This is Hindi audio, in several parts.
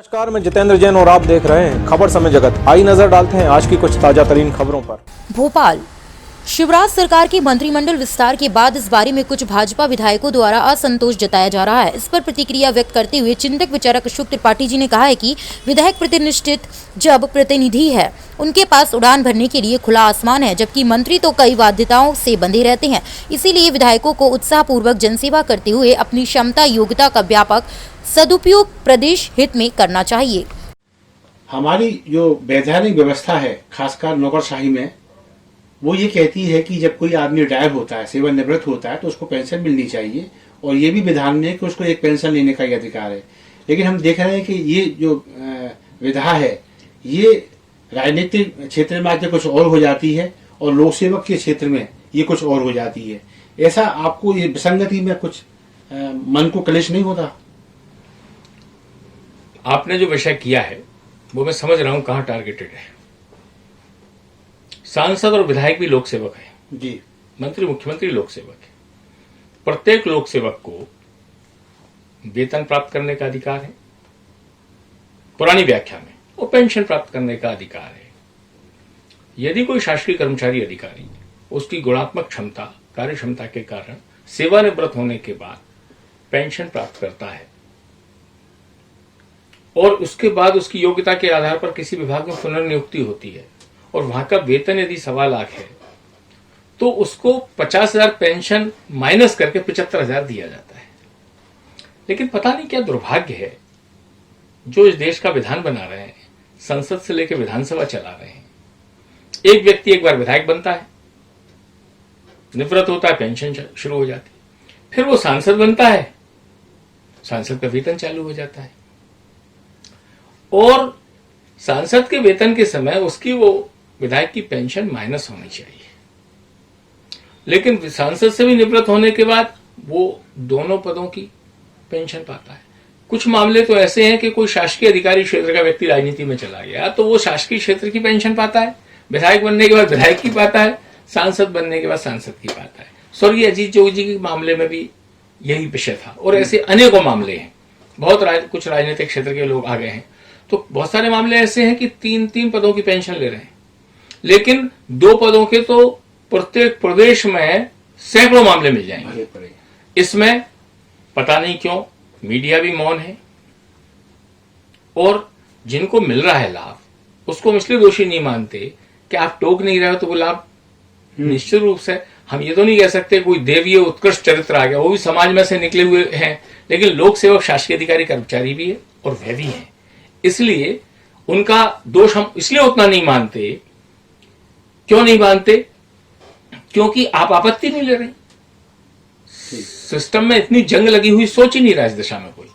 नमस्कार, मैं जितेंद्र जैन और आप देख रहे हैं खबर समय जगत। आई नजर डालते हैं आज की कुछ ताजा तरीन खबरों पर। भोपाल शिवराज सरकार के मंत्रिमंडल विस्तार के बाद इस बारे में कुछ भाजपा विधायकों द्वारा असंतोष जताया जा रहा है। इस पर प्रतिक्रिया व्यक्त करते हुए चिंतक विचारक अशोक त्रिपाठी जी ने कहा है कि विधायक प्रतिनिष्ठित जब प्रतिनिधि है, उनके पास उड़ान भरने के लिए खुला आसमान है, जबकि मंत्री तो कई बाध्यताओं से बंधे रहते हैं। इसीलिए विधायकों को उत्साहपूर्वक जनसेवा करते हुए अपनी क्षमता योग्यता का व्यापक सदुपयोग प्रदेश हित में करना चाहिए। हमारी जो वैधानिक व्यवस्था है, खासकर नौकरशाही में, वो ये कहती है कि जब कोई आदमी रिटायर होता है, सेवानिवृत्त होता है, तो उसको पेंशन मिलनी चाहिए। और ये भी विधान में है कि उसको एक पेंशन लेने का ही अधिकार है। लेकिन हम देख रहे हैं कि ये जो विधा है, ये राजनीतिक क्षेत्र में आके कुछ और हो जाती है और लोक सेवक के क्षेत्र में ये कुछ और हो जाती है। ऐसा आपको ये विसंगति में कुछ मन को क्लेश नहीं होता? आपने जो विषय किया है वो मैं समझ रहा हूं कहां टारगेटेड है। सांसद और विधायक भी लोक सेवक है जी, मंत्री मुख्यमंत्री लोक सेवक है। प्रत्येक लोक सेवक को वेतन प्राप्त करने का अधिकार है, पुरानी व्याख्या में, और पेंशन प्राप्त करने का अधिकार है। यदि कोई शासकीय कर्मचारी अधिकारी उसकी गुणात्मक क्षमता, कार्य क्षमता के कारण सेवानिवृत्त होने के बाद पेंशन प्राप्त करता है और उसके बाद उसकी योग्यता के आधार पर किसी विभाग में पुनर्नियुक्ति होती है और वहां का वेतन यदि 1.25 लाख है, तो उसको 50,000 पेंशन माइनस करके 75,000 दिया जाता है। लेकिन पता नहीं क्या दुर्भाग्य है जो इस देश का विधान बना रहे हैं, संसद से लेकर विधानसभा चला रहे हैं। एक व्यक्ति एक बार विधायक बनता है, निवृत्त होता है, पेंशन शुरू हो जाती है। फिर वो सांसद बनता है, सांसद का वेतन चालू हो जाता है और सांसद के वेतन के समय उसकी वो विधायक की पेंशन माइनस होनी चाहिए। लेकिन सांसद से भी निवृत्त होने के बाद वो दोनों पदों की पेंशन पाता है। कुछ मामले तो ऐसे हैं कि कोई शासकीय अधिकारी क्षेत्र का व्यक्ति राजनीति में चला गया तो वो शासकीय क्षेत्र की पेंशन पाता है, विधायक बनने के बाद विधायक की पाता है, सांसद बनने के बाद सांसद की पाता है। स्वर्गीय अजीत जोगी जी के मामले में भी यही विषय था और ऐसे अनेकों मामले हैं। कुछ राजनीतिक क्षेत्र के लोग आ गए हैं तो बहुत सारे मामले ऐसे हैं कि 3-3 पदों की पेंशन ले रहे हैं, लेकिन 2 पदों के तो प्रत्येक प्रदेश में सैकड़ों मामले मिल जाएंगे। इसमें पता नहीं क्यों मीडिया भी मौन है और जिनको मिल रहा है लाभ उसको हम इसलिए दोषी नहीं मानते कि आप टोक नहीं रहे हो तो वो लाभ निश्चित रूप से, हम ये तो नहीं कह सकते कोई देवीय उत्कृष्ट चरित्र आ गया, वो भी समाज में से निकले हुए हैं। लेकिन लोक सेवक शासकीय अधिकारी कर्मचारी भी है और वह भी है, इसलिए उनका दोष हम इसलिए उतना नहीं मानते। क्यों नहीं मानते? क्योंकि आप आपत्ति नहीं ले रहे। सिस्टम में इतनी जंग लगी हुई, सोच ही नहीं रहा इस दिशा में कोई।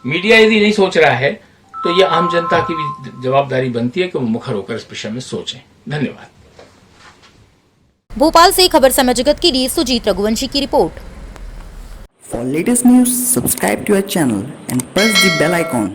मीडिया यदि नहीं सोच रहा है तो यह आम जनता की भी जवाबदारी बनती है कि वो मुखर होकर इस विषय में सोचें। धन्यवाद। भोपाल से खबर समय जगत के लिए सुजीत रघुवंशी की report. For latest news, subscribe to our channel and press the bell icon.